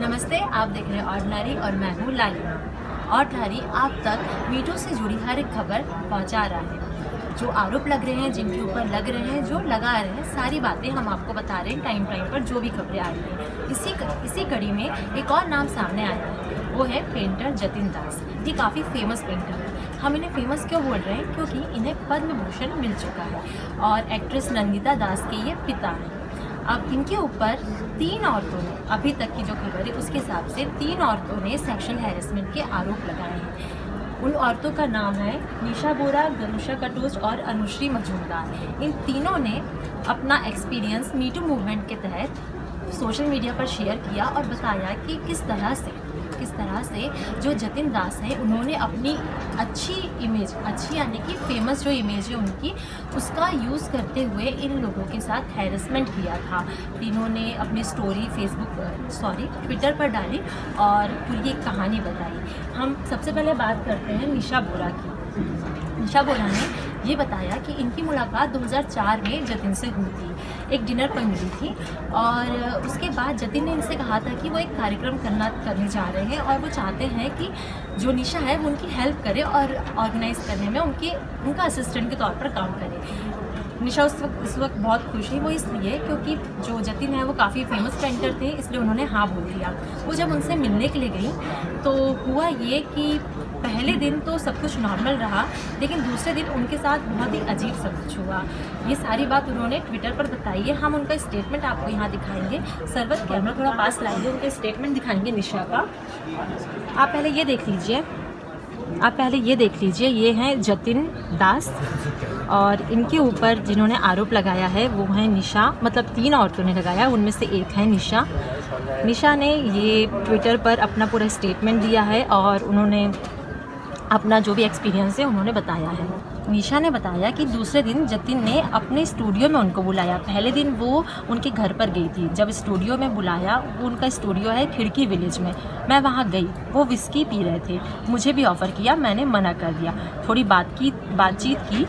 नमस्ते, आप देख रहे हैं ऑर्डिनरी और मैं हूँ लालिमा। ऑर्डिनरी आप तक मीटू से जुड़ी हर एक खबर पहुँचा रहा है। जो आरोप लग रहे हैं, जिनके ऊपर लग रहे हैं, जो लगा रहे हैं, सारी बातें हम आपको बता रहे हैं टाइम पर जो भी खबरें आ रही हैं। इसी कड़ी में एक और नाम सामने आया है, वो है पेंटर जतिन दास। ये काफ़ी फेमस पेंटर है। हम इन्हें फेमस क्यों बोल रहे हैं? क्योंकि इन्हें पद्म भूषण मिल चुका है और एक्ट्रेस नंदिता दास के ये पिता हैं। अब इनके ऊपर 3 औरतों ने, अभी तक की जो खबर है उसके हिसाब से 3 औरतों ने सेक्सुअल हैरेसमेंट के आरोप लगाए हैं। उन औरतों का नाम है निशा बोरा, गरुषा कटोच और अनुश्री मजूमदार। इन तीनों ने अपना एक्सपीरियंस मीटू मूवमेंट के तहत सोशल मीडिया पर शेयर किया और बताया कि किस तरह से जो जतिन दास हैं उन्होंने अपनी अच्छी इमेज, अच्छी यानी कि फेमस जो इमेज है उनकी, उसका यूज़ करते हुए इन लोगों के साथ हैरेसमेंट किया था। तीनों ने अपनी स्टोरी ट्विटर पर डाली और पूरी एक कहानी बताई। हम सबसे पहले बात करते हैं निशा बोरा की। निशा बोरा ने ये बताया कि इनकी मुलाकात 2004 में जतिन से हुई थी, एक डिनर पर मिली थी और उसके बाद जतिन ने इनसे कहा था कि वो एक कार्यक्रम करने जा रहे हैं और वो चाहते हैं कि जो निशा है वो उनकी हेल्प करे और ऑर्गेनाइज़ करने में उनका असिस्टेंट के तौर पर काम करे। निशा इस वक्त बहुत खुश है, वो इसलिए क्योंकि जो जतिन है वो काफ़ी फेमस पेंटर थे, इसलिए उन्होंने हाँ बोल दिया। वो जब उनसे मिलने के लिए गई तो हुआ ये कि पहले दिन तो सब कुछ नॉर्मल रहा, लेकिन दूसरे दिन उनके साथ बहुत ही अजीब सब कुछ हुआ। ये सारी बात उन्होंने ट्विटर पर बताई है। हम उनका स्टेटमेंट आपको यहाँ दिखाएंगे। सरवत कैमरा थोड़ा पास लाएंगे, उनका स्टेटमेंट दिखाएंगे निशा का। आप पहले ये देख लीजिए, ये हैं जतिन दास और इनके ऊपर जिन्होंने आरोप लगाया है वो है निशा, मतलब 3 औरतों ने लगाया, उनमें से एक है निशा। निशा ने ये ट्विटर पर अपना पूरा स्टेटमेंट दिया है और उन्होंने अपना जो भी एक्सपीरियंस है उन्होंने बताया है। निशा ने बताया कि दूसरे दिन जतिन ने अपने स्टूडियो में उनको बुलाया। पहले दिन वो उनके घर पर गई थी, जब स्टूडियो में बुलाया, वो उनका स्टूडियो है खिड़की विलेज में, मैं वहाँ गई। वो विस्की पी रहे थे, मुझे भी ऑफ़र किया, मैंने मना कर दिया। थोड़ी बातचीत की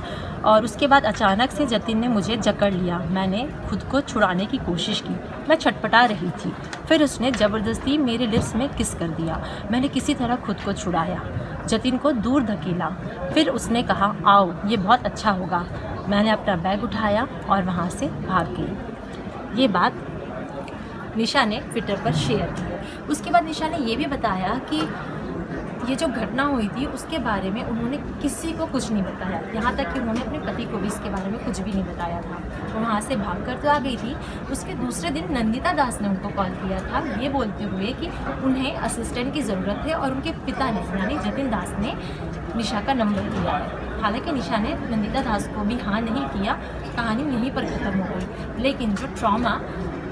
और उसके बाद अचानक से जतिन ने मुझे जकड़ लिया। मैंने खुद को छुड़ाने की कोशिश की, मैं छटपटा रही थी। फिर उसने ज़बरदस्ती मेरे लिप्स में किस कर दिया। मैंने किसी तरह खुद को छुड़ाया, जतिन को दूर धकेला। फिर उसने कहा आओ, ये बहुत अच्छा होगा। मैंने अपना बैग उठाया और वहाँ से भाग गई। ये बात निशा ने ट्विटर पर शेयर की। उसके बाद निशा ने ये भी बताया कि ये जो घटना हुई थी उसके बारे में उन्होंने किसी को कुछ नहीं बताया, यहाँ तक कि उन्होंने अपने पति को भी इसके बारे में कुछ भी नहीं बताया था। वो वहाँ से भाग कर तो आ गई थी। उसके दूसरे दिन नंदिता दास ने उनको कॉल किया था, ये बोलते हुए कि उन्हें असिस्टेंट की ज़रूरत है और उनके पिता ने यानी जतिन दास ने निशा का नंबर दिया है। हालांकि निशा ने नंदिता दास को भी हाँ नहीं किया, कहानी यहीं पर ख़त्म हो गई। लेकिन जो ट्रॉमा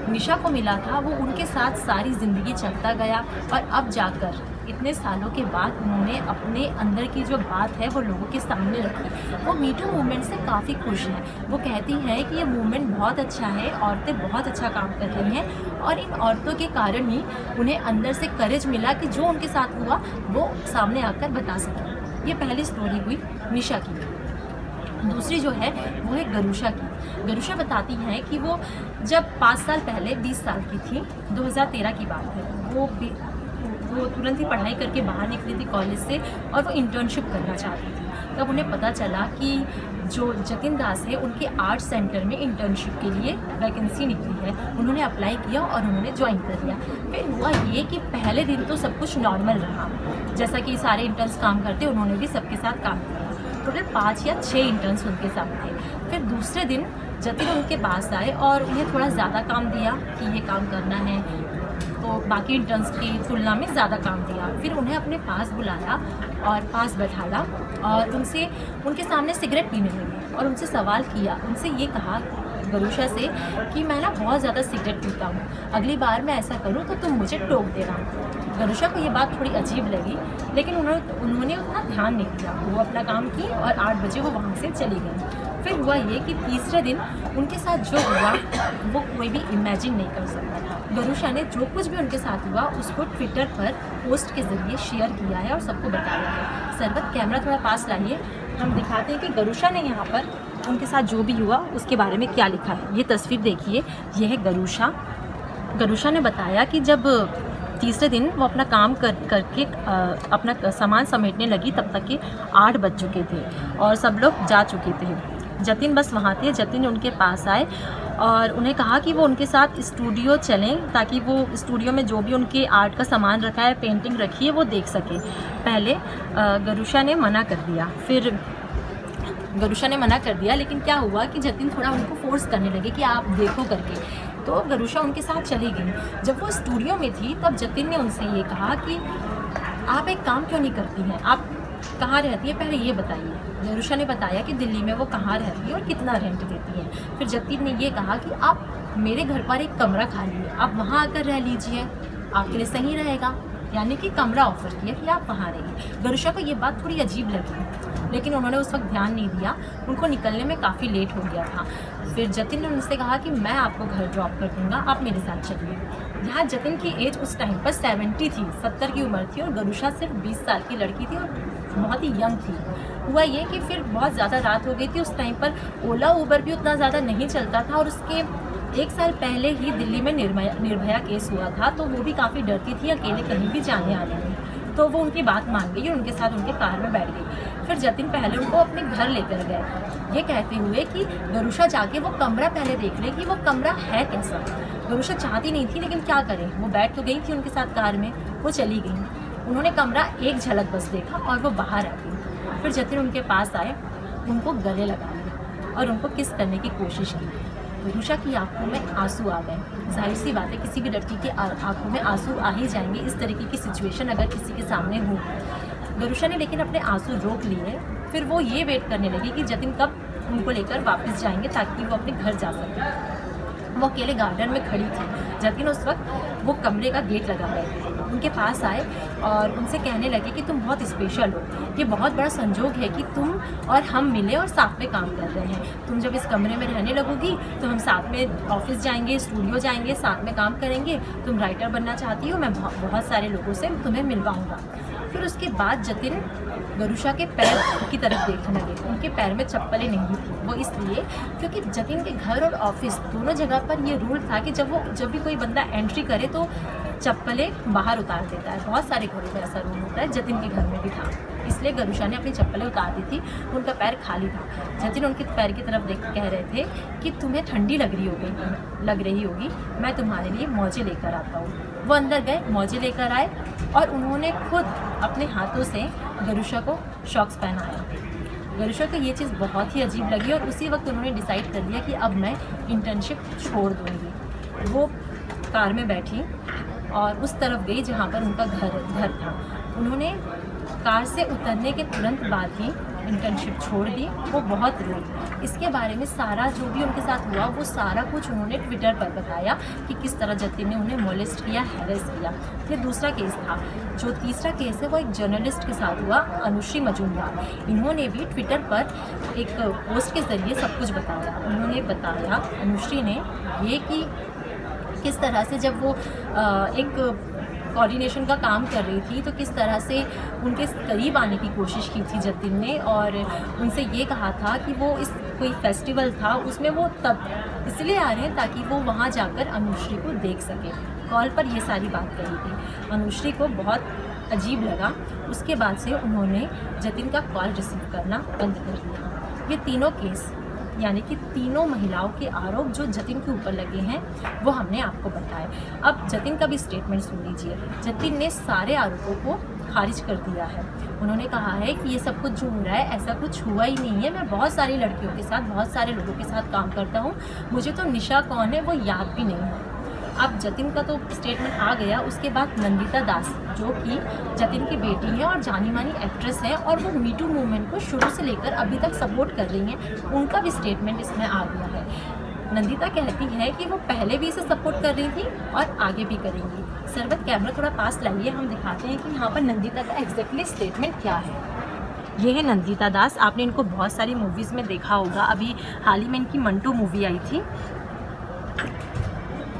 निशा को मिला था वो उनके साथ सारी ज़िंदगी चलता गया और अब जाकर इतने सालों के बाद उन्होंने अपने अंदर की जो बात है वो लोगों के सामने रखी। वो मीटू मूवमेंट से काफ़ी खुश हैं। वो कहती हैं कि ये मूवमेंट बहुत अच्छा है, औरतें बहुत अच्छा काम कर रही हैं और इन औरतों के कारण ही उन्हें अंदर से करेज मिला कि जो उनके साथ हुआ वो सामने आकर बता सकें। ये पहली स्टोरी हुई निशा की। दूसरी जो है वो है गरुषा की। गरुषा बताती हैं कि वो जब 5 साल पहले 20 साल की थी, 2013 की बात है, वो तुरंत ही पढ़ाई करके बाहर निकली थी कॉलेज से और वो इंटर्नशिप करना चाहती थी। तब उन्हें पता चला कि जो जतिन दास है उनके आर्ट सेंटर में इंटर्नशिप के लिए वैकेंसी निकली है। उन्होंने अप्लाई किया और उन्होंने ज्वाइन कर लिया। फिर हुआ ये कि पहले दिन तो सब कुछ नॉर्मल रहा, जैसा कि सारे इंटर्न्स काम करते, उन्होंने भी सबके साथ काम किया। टोटल 5 या 6 इंटर्न्स उनके साथ थे। फिर दूसरे दिन जतिन उनके पास आए और उन्हें थोड़ा ज़्यादा काम दिया कि ये काम करना है, तो बाकी इंटर्न्स की तुलना में ज़्यादा काम दिया। फिर उन्हें अपने पास बुलाया और पास बैठाला और उनके सामने सिगरेट पीने लगे और उनसे सवाल किया। उनसे ये कहा गरुषा से कि मैं ना बहुत ज़्यादा सिगरेट पीता हूँ, अगली बार मैं ऐसा करूँ तो तुम मुझे टोक देना। गरुषा को ये बात थोड़ी अजीब लगी, लेकिन उन्होंने उतना ध्यान नहीं दिया। वो अपना काम की और 8 बजे वो वहाँ से चली गई। फिर हुआ ये कि तीसरे दिन उनके साथ जो हुआ वो कोई भी इमेजिन नहीं कर सकता था। गरुषा ने जो कुछ भी उनके साथ हुआ उसको ट्विटर पर पोस्ट के ज़रिए शेयर किया है और सबको बताया है। सरवत कैमरा थोड़ा पास लाइए, हम दिखाते हैं कि गरुषा ने यहाँ पर उनके साथ जो भी हुआ उसके बारे में क्या लिखा है। ये तस्वीर देखिए, ये है गरुषा। गरुषा ने बताया कि जब तीसरे दिन वो अपना काम करके अपना सामान समेटने लगी, तब तक के 8 बज चुके थे और सब लोग जा चुके थे। जतिन बस वहाँ थे। जतिन उनके पास आए और उन्हें कहा कि वो उनके साथ स्टूडियो चलें ताकि वो स्टूडियो में जो भी उनके आर्ट का सामान रखा है, पेंटिंग रखी है, वो देख सके। पहले गरुशा ने मना कर दिया, लेकिन क्या हुआ कि जतिन थोड़ा उनको फोर्स करने लगे कि आप देखो करके, तो गरुशा उनके साथ चली गई। जब वो स्टूडियो में थी तब जतिन ने उनसे ये कहा कि आप एक काम क्यों नहीं करती हैं, आप कहाँ रहती है पहले ये बताइए। गरुशा ने बताया कि दिल्ली में वो कहाँ रहती है और कितना रेंट देती है। फिर जतिन ने ये कहा कि आप मेरे घर पर एक कमरा खाली है, आप वहाँ आकर रह लीजिए, आपके लिए सही रहेगा। यानी कि कमरा ऑफर किया कि आप वहाँ रहिए। गरुशा को ये बात थोड़ी अजीब लगी, लेकिन उन्होंने उस वक्त ध्यान नहीं दिया, उनको निकलने में काफ़ी लेट हो गया था। फिर जतिन ने उनसे कहा कि मैं आपको घर ड्रॉप कर दूँगा, आप मेरे साथ चलिए। यहाँ जतिन की एज उस टाइम पर 70 थी, 70 की उम्र थी और गरुशा सिर्फ 20 साल की लड़की थी और बहुत ही यंग थी। हुआ ये कि फिर बहुत ज़्यादा रात हो गई थी। उस टाइम पर ओला उबर भी उतना ज़्यादा नहीं चलता था और उसके 1 साल पहले ही दिल्ली में निर्भया केस हुआ था, तो वो भी काफ़ी डरती थी अकेले कहीं भी जाने आने में। तो वो उनकी बात मान गई और उनके साथ उनके कार में बैठ गई। फिर जतिन पहले उनको अपने घर लेकर गए, ये कहते हुए कि गरुशा जाके वो कमरा पहले देख ले कि वो कमरा है कैसा। गरुशा चाहती नहीं थी, लेकिन क्या करें, वो बैठ तो गई थी उनके साथ कार में, वो चली गई। उन्होंने कमरा एक झलक बस देखा और वो बाहर आ गई। फिर जतिन उनके पास आए, उनको गले लगा लिए और उनको किस करने की कोशिश की। गरुशा की आंखों में आंसू आ गए। जाहिर सी बात है, किसी भी लड़की की आंखों में आंसू आ ही जाएंगे इस तरीके की सिचुएशन अगर किसी के सामने हो। गरुशा ने लेकिन अपने आंसू रोक लिए। फिर वो ये वेट करने लगी कि जतिन कब उनको लेकर वापस जाएंगे ताकि वो अपने घर जा सके। वो अकेले गार्डन में खड़ी थी। जतिन उस वक्त वो कमरे का गेट लगा रहे थे। उनके पास आए और उनसे कहने लगे कि तुम बहुत स्पेशल हो, ये बहुत बड़ा संजोग है कि तुम और हम मिले और साथ में काम कर रहे हैं। तुम जब इस कमरे में रहने लगोगी तो हम साथ में ऑफिस जाएंगे, स्टूडियो जाएंगे, साथ में काम करेंगे। तुम राइटर बनना चाहती हो, मैं बहुत सारे लोगों से तुम्हें मिलवाऊँगा। फिर उसके बाद जतिन गरुशा के पैर की तरफ देखने लगे। उनके पैर में चप्पलें नहीं थी, वो इसलिए क्योंकि जतिन के घर और ऑफिस दोनों जगह पर ये रूल था कि जब भी कोई बंदा एंट्री करे तो चप्पलें बाहर उतार देता है। बहुत सारे घरों में ऐसा रूल होता है, जतिन के घर में भी था। इसलिए गरुशा ने अपनी चप्पलें उतार दी थी, उनका पैर खाली था। जतिन उनके पैर की तरफ देख कह रहे थे कि तुम्हें ठंडी लग रही होगी, मैं तुम्हारे लिए मोजे लेकर आता हूँ। वो अंदर गए, मोजे लेकर आए और उन्होंने खुद अपने हाथों से गरुशा को शॉक्स पहनाया। गरुशा को ये चीज़ बहुत ही अजीब लगी और उसी वक्त उन्होंने डिसाइड कर लिया कि अब मैं इंटर्नशिप छोड़ दूँगी। वो कार में बैठी और उस तरफ गई जहाँ पर उनका घर था। उन्होंने कार से उतरने के तुरंत बाद ही इंटर्नशिप छोड़ दी। वो बहुत रोई। इसके बारे में सारा जो भी उनके साथ हुआ वो सारा कुछ उन्होंने ट्विटर पर बताया कि किस तरह जतिन ने उन्हें मोलेस्ट किया, हैरेस किया। ये दूसरा केस था। जो तीसरा केस है वो एक जर्नलिस्ट के साथ हुआ, अनुश्री मजूमदार। इन्होंने भी ट्विटर पर एक पोस्ट के ज़रिए सब कुछ बताया। उन्होंने बताया, अनुश्री ने, ये कि किस तरह से जब वो एक कोऑर्डिनेशन का काम कर रही थी तो किस तरह से उनके करीब आने की कोशिश की थी जतिन ने और उनसे ये कहा था कि वो इस कोई फेस्टिवल था उसमें वो तब इसलिए आ रहे हैं ताकि वो वहाँ जाकर अनुश्री को देख सके। कॉल पर ये सारी बात कही थी। अनुश्री को बहुत अजीब लगा। उसके बाद से उन्होंने जतिन का कॉल रिसीव करना बंद कर दिया। ये तीनों केस यानी कि तीनों महिलाओं के आरोप जो जतिन के ऊपर लगे हैं वो हमने आपको बताए। अब जतिन का भी स्टेटमेंट सुन लीजिए। जतिन ने सारे आरोपों को खारिज कर दिया है। उन्होंने कहा है कि ये सब कुछ जो हो रहा है ऐसा कुछ हुआ ही नहीं है। मैं बहुत सारी लड़कियों के साथ, बहुत सारे लोगों के साथ काम करता हूँ, मुझे तो निशा कौन है वो याद भी नहीं है। अब जतिन का तो स्टेटमेंट आ गया। उसके बाद नंदिता दास जो कि जतिन की बेटी है और जानी मानी एक्ट्रेस है और वो मीटू मूवमेंट को शुरू से लेकर अभी तक सपोर्ट कर रही हैं, उनका भी स्टेटमेंट इसमें आ गया है। नंदिता कहती है कि वो पहले भी इसे सपोर्ट कर रही थी और आगे भी करेंगी। सरवत कैमरा थोड़ा पास लाइए, हम दिखाते हैं कि यहाँ पर नंदिता का एग्जैक्टली स्टेटमेंट क्या है। ये है नंदिता दास। आपने इनको बहुत सारी मूवीज़ में देखा होगा। अभी हाल ही में इनकी मंटू मूवी आई थी।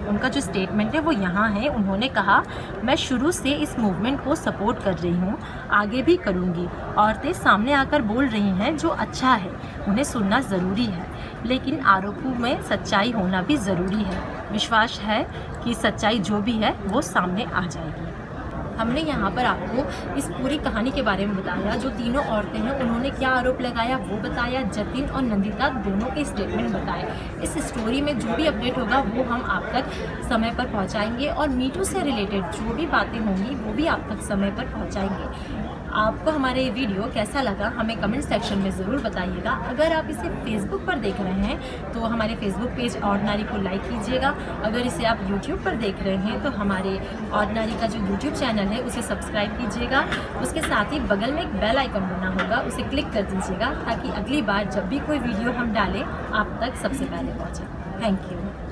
उनका जो स्टेटमेंट है वो यहाँ है। उन्होंने कहा, मैं शुरू से इस मूवमेंट को सपोर्ट कर रही हूँ, आगे भी करूँगी। औरतें सामने आकर बोल रही हैं जो अच्छा है, उन्हें सुनना ज़रूरी है, लेकिन आरोपों में सच्चाई होना भी ज़रूरी है। विश्वास है कि सच्चाई जो भी है वो सामने आ जाएगी। हमने यहाँ पर आपको इस पूरी कहानी के बारे में बताया। जो तीनों औरतें हैं उन्होंने क्या आरोप लगाया वो बताया, जतिन और नंदिता दोनों के स्टेटमेंट बताए। इस स्टोरी में जो भी अपडेट होगा वो हम आप तक समय पर पहुँचाएंगे और मीटू से रिलेटेड जो भी बातें होंगी वो भी आप तक समय पर पहुँचाएंगे। आपको हमारे ये वीडियो कैसा लगा हमें कमेंट सेक्शन में ज़रूर बताइएगा। अगर आप इसे फेसबुक पर देख रहे हैं तो हमारे फेसबुक पेज ऑर्डिनरी को लाइक कीजिएगा। अगर इसे आप यूट्यूब पर देख रहे हैं तो हमारे ऑर्डिनरी का जो यूट्यूब चैनल है उसे सब्सक्राइब कीजिएगा। उसके साथ ही बगल में एक बेल आइकन बना होगा, उसे क्लिक कर दीजिएगा ताकि अगली बार जब भी कोई वीडियो हम डालें आप तक सबसे पहले पहुँचे। Thank you.